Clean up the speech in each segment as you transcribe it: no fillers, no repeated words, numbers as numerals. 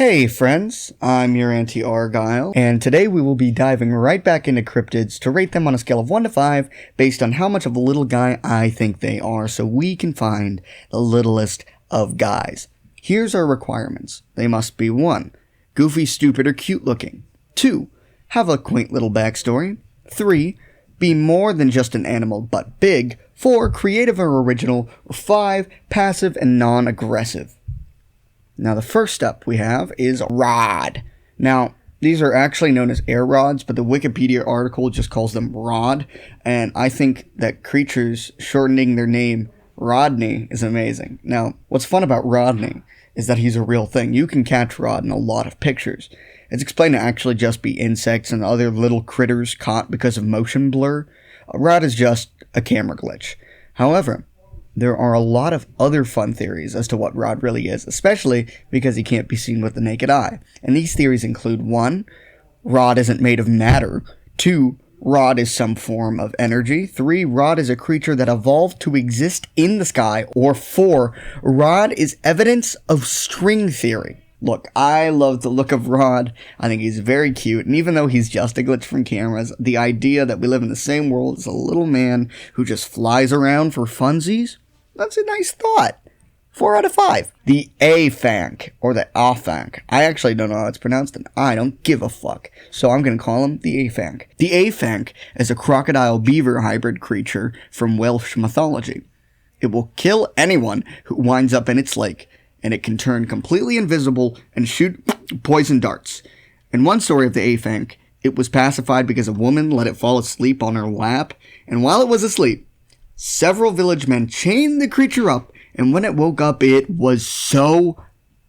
Hey friends, I'm your Auntie Argyle, and today we will be diving right back into cryptids to rate them on a scale of 1 to 5 based on how much of a little guy I think they are so we can find the littlest of guys. Here's our requirements. They must be 1. Goofy, stupid, or cute looking. 2. Have a quaint little backstory. 3. Be more than just an animal but big. 4. Creative or original. Or 5. Passive and non-aggressive. Now the first up we have is rod. Now, these are actually known as air rods, but the Wikipedia article just calls them rod, and I think that creatures shortening their name Rodney is amazing. Now, what's fun about Rodney is that he's a real thing. You can catch Rod in a lot of pictures. It's explained to actually just be insects and other little critters caught because of motion blur. A rod is just a camera glitch. However, there are a lot of other fun theories as to what Rod really is, especially because he can't be seen with the naked eye. And these theories include 1. Rod isn't made of matter. 2. Rod is some form of energy. 3. Rod is a creature that evolved to exist in the sky. Or 4. Rod is evidence of string theory. Look, I love the look of Rod. I think he's very cute, and even though he's just a glitch from cameras, the idea that we live in the same world as a little man who just flies around for funsies, that's a nice thought. 4 out of 5. The Afanc, or the Afanc. I actually don't know how it's pronounced, and I don't give a fuck, so I'm going to call him the Afanc. The Afanc is a crocodile-beaver hybrid creature from Welsh mythology. It will kill anyone who winds up in its lake, and it can turn completely invisible and shoot poison darts. In one story of the Afanc, it was pacified because a woman let it fall asleep on her lap, and while it was asleep, several village men chained the creature up, and when it woke up, it was so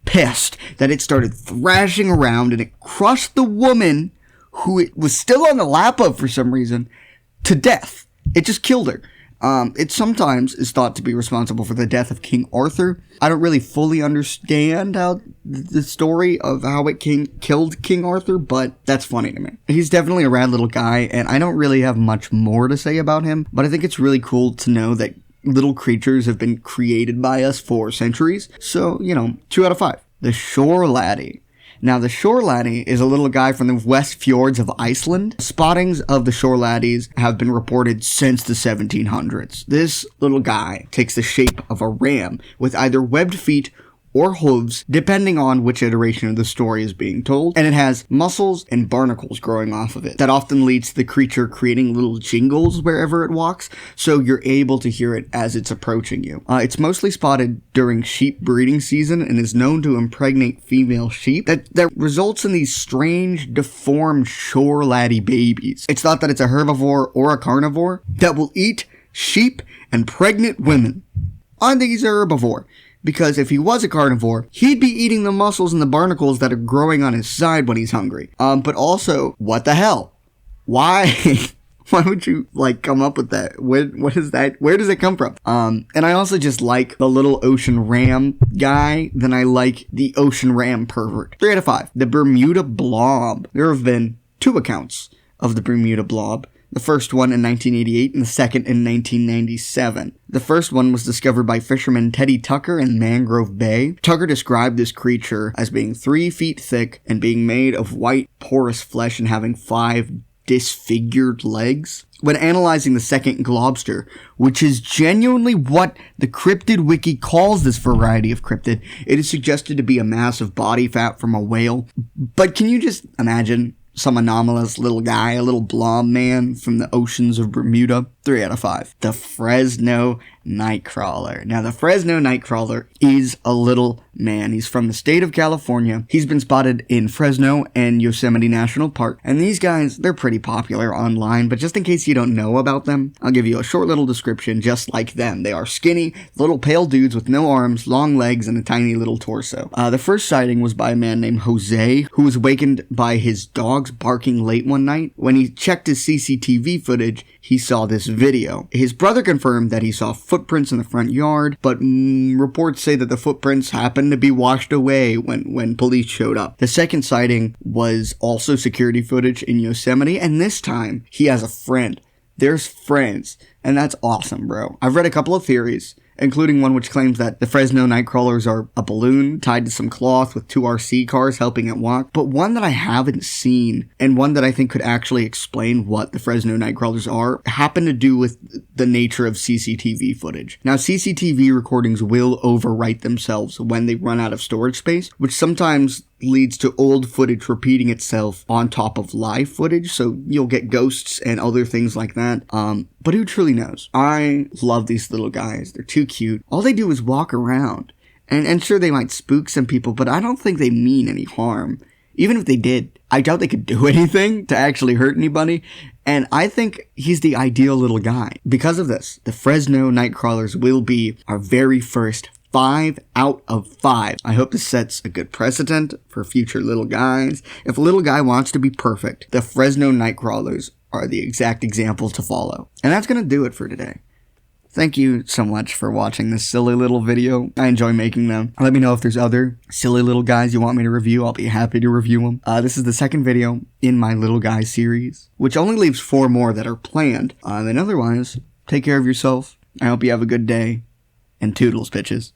pissed that it started thrashing around, and it crushed the woman, who it was still on the lap of for some reason, to death. It just killed her. It sometimes is thought to be responsible for the death of King Arthur. I don't really fully understand how the story of how it killed King Arthur, but that's funny to me. He's definitely a rad little guy, and I don't really have much more to say about him, but I think it's really cool to know that little creatures have been created by us for centuries. So, 2 out of 5. The Shore Laddie. Now, the Shore Laddie is a little guy from the West Fjords of Iceland. Spottings of the Shore Laddies have been reported since the 1700s. This little guy takes the shape of a ram with either webbed feet or hooves, depending on which iteration of the story is being told, and it has muscles and barnacles growing off of it. That often leads to the creature creating little jingles wherever it walks, so you're able to hear it as it's approaching you. It's mostly spotted during sheep breeding season and is known to impregnate female sheep. That results in these strange, deformed shore laddie babies. It's thought that it's a herbivore or a carnivore that will eat sheep and pregnant women. I think he's a herbivore, because if he was a carnivore, he'd be eating the muscles and the barnacles that are growing on his side when he's hungry. But also, what the hell? Why? Why would you, come up with that? What is that? Where does it come from? And I also just like the little ocean ram guy. Then I like the ocean ram pervert. 3 out of 5. The Bermuda Blob. There have been 2 accounts of the Bermuda Blob. The first one in 1988 and the second in 1997. The first one was discovered by fisherman Teddy Tucker in Mangrove Bay. Tucker described this creature as being 3 feet thick and being made of white, porous flesh and having 5 disfigured legs. When analyzing the second globster, which is genuinely what the Cryptid Wiki calls this variety of cryptid, it is suggested to be a mass of body fat from a whale. But can you just imagine some anomalous little guy, a little blob man from the oceans of Bermuda? 3 out of 5. The Fresno Nightcrawler. Now, the Fresno Nightcrawler is a little man. He's from the state of California. He's been spotted in Fresno and Yosemite National Park. And these guys, they're pretty popular online, but just in case you don't know about them, I'll give you a short little description just like them. They are skinny, little pale dudes with no arms, long legs, and a tiny little torso. The first sighting was by a man named Jose, who was awakened by his dogs barking late one night. When he checked his CCTV footage, he saw this video. His brother confirmed that he saw footprints in the front yard, but reports say that the footprints happened to be washed away when police showed up. The second sighting was also security footage in Yosemite, and this time he has a friend. There's friends, and that's awesome, bro. I've read a couple of theories, including one which claims that the Fresno Nightcrawlers are a balloon tied to some cloth with 2 RC cars helping it walk. But one that I haven't seen, and one that I think could actually explain what the Fresno Nightcrawlers are, happened to do with the nature of CCTV footage. Now, CCTV recordings will overwrite themselves when they run out of storage space, which sometimes leads to old footage repeating itself on top of live footage, so you'll get ghosts and other things like that. But who truly knows? I love these little guys. They're too cute. All they do is walk around. And sure, they might spook some people, but I don't think they mean any harm. Even if they did, I doubt they could do anything to actually hurt anybody. And I think he's the ideal little guy. Because of this, the Fresno Nightcrawlers will be our very first 5 out of 5. I hope this sets a good precedent for future little guys. If a little guy wants to be perfect, the Fresno Nightcrawlers are the exact example to follow. And that's going to do it for today. Thank you so much for watching this silly little video. I enjoy making them. Let me know if there's other silly little guys you want me to review. I'll be happy to review them. This is the second video in my little guy series, which only leaves 4 more that are planned. Then otherwise, take care of yourself. I hope you have a good day. And toodles, bitches.